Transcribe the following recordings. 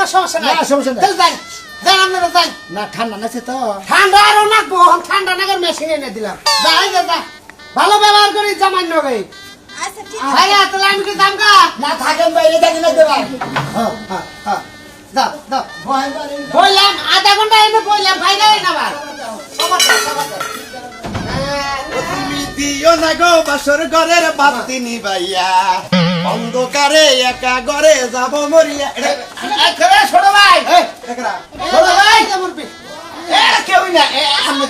সমস্যা নাই না, সমস্যা নাই। তাহলে যাই যাই আপনারা যাই না ঠান্ডা নাছে তো ঠান্ডা আরো নাকবো ঠান্ডা নাকের মেশিন এনে দিলাম যাই যা ভালো ব্যবহার করি জামাই নগে আচ্ছা ঠিক ভাইয়া তাহলে আমি কি দাম গা না থাকেন বাইরে থাকি না দেবা যাও যাও বললাম আধা ঘন্টা এনে বললাম ভাই যাই না আবার তুমি দিও না গো বাসর ঘরের বাতি নিবাইয়া অন্ধকারে একা ঘরে যাব মরিয়া এখানে ছোট ভাই ছোট ভাই কেমন কেউই না আমি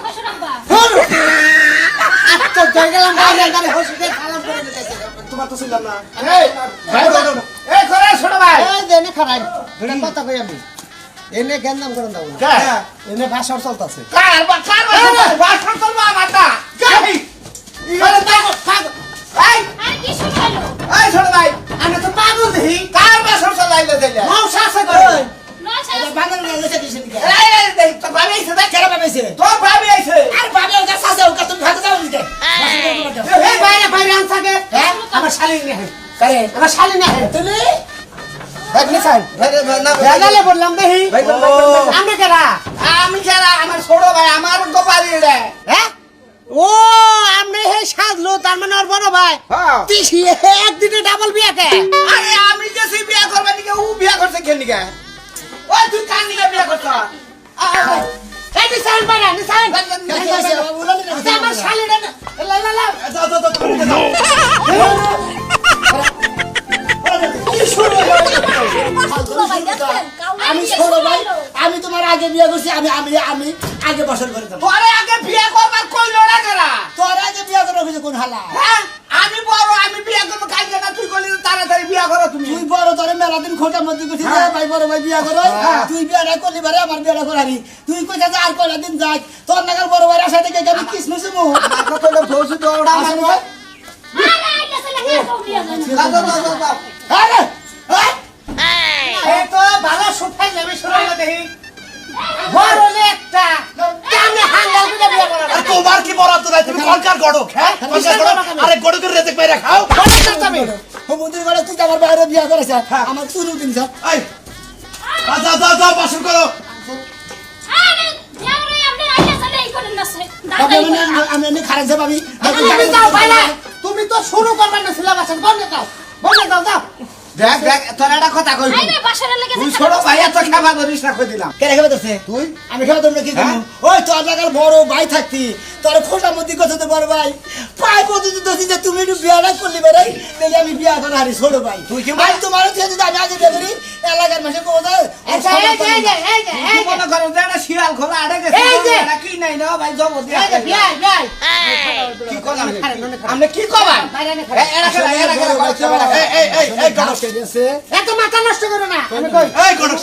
বসে রাখবা আচ্ছা যাই গেলাম বাইরে গাড়ি হসপিটাল সালাম করে দিতে তোমার তো ছিলাম না এই ভাই এই করে ছোট ভাই এই দেনে খারাই দুটা কথা কই আমি এনে গেন্দাম করে দাও না হ্যাঁ এনে ভাষণ চলতেছে কার ভাষণ চলবে আমারটা যাই ইগলে পাগল এই আর কি শুনালো এই ছোট ভাই আমি তো পাগল দেখি কার ভাষণ চলাইলে দিলে মৌসা আছে করে নশা বাঙালি না লেছে দিছেন কি এই দেখ তো ভাবি আইছে দেখ কেন পাইছে তো ভাবি আইছে আর ভাবি ওটা সাজা ওটা তুমি ভাগে যাও নিতে এই বাইরে বাইরে আনছাকে হ্যাঁ আমার শালি নেই করে আমার শালি নেই তুমি দেখলি স্যার বেজালে বললাম দেখি আমি কেরা আমার ছোট ভাই আমার তো পারি রে হ্যাঁ ও আমি হে সাজলো তার মানে ওর বড় ভাই তিসি একদিনে ডাবল বিয়া কে আরে আমি যে বিয়া করবে নিকে ও বিয়া করছে কেন নিকে ও তুই কান নিকে বিয়া করছ এই নিসান বানা নিসান আমার শালিটা লা লা লা যাও যাও যাও আমি ছোট ভাই আমি তোমার আগে বিয়ে করছি আমি আমি আমি আগে বছর করে দেবো তোরে আগে বিয়া করবার কইলো না কেরা তোর আগে বিয়ে করে হয়েছে কোন হালা হ্যাঁ আমি বড় আমি বিয়া করবো কালকে না তুই কইলি তাড়াতাড়ি বিয়া করো তুমি তুই বড় তোরে মেলা দিন খোঁটার মধ্যে করছিস ভাই বড় ভাই বিয়া করো তুই বিয়াটা করলি বারে আমার বিয়াটা করাবি তুই কইছা যে আর কয়টা দিন যাক তোর নাগাল বড় ভাই আশা থেকে আমি কিসমিস মু আমাকে তো ভৌসি তো ওড়া আসলে মানে আরে আইলে চলে গিয়ে কৌনিয়া জানো আরে এই তো ভালো সুঠাই যাবে শুনাইলো দেখি বড় হলে একটা কেমনে হাঙ্গাল করে বিয়া করো আর তোমার কি বরাদ্দ নাই তুমি কলকার গড়ক হ্যাঁ কলকার গড়ক আরে গড়কের রেজেক পাইরা খাও তুমি হুমুন্দি করে তুই আমার বাইরে বিয়া করেছ আমার শুরু দিন স্যার এই যাও যাও যাও বাসন করো আরে যাওরে আপনি আইলে চলে এই করেন না আমি এমনি খারাপ যাব আমি তুমি যাও ভাইলা তুমি তো শুরু করবে না সিলেবাস বন্ধ যাও যাও দেখ দেখ তোর একটা কথা কই আইবে বাসারে লেগে তুই ছোট ভাইয়া তো খাবার ধরিস না কই দিলাম কেন খেবে তোরছে তুই আমি খেবে তোর কি করবো ওই তোর লাগার বড় ভাই থাকতি তোর খোঁটার মধ্যে কথা তো বড় ভাই পাই পদ্ধতি তো যে তুমি একটু বিয়াটা করলি বেড়াই তাহলে আমি বিয়া করা হারি ছোট ভাই তুই কি ভাই তোমার যদি আমি আগে বিয়ে করি এলাকার মাসে কো দাও আচ্ছা এই মনে করো যে একটা শিয়াল খোলা আড়ে গেছে এটা কি নাই না ভাই জব দিয়া কি করলাম আমরা কি করলাম এরা খেলা এই গড়ক এত মাথা নষ্ট করো না আমি কই এই গড়ক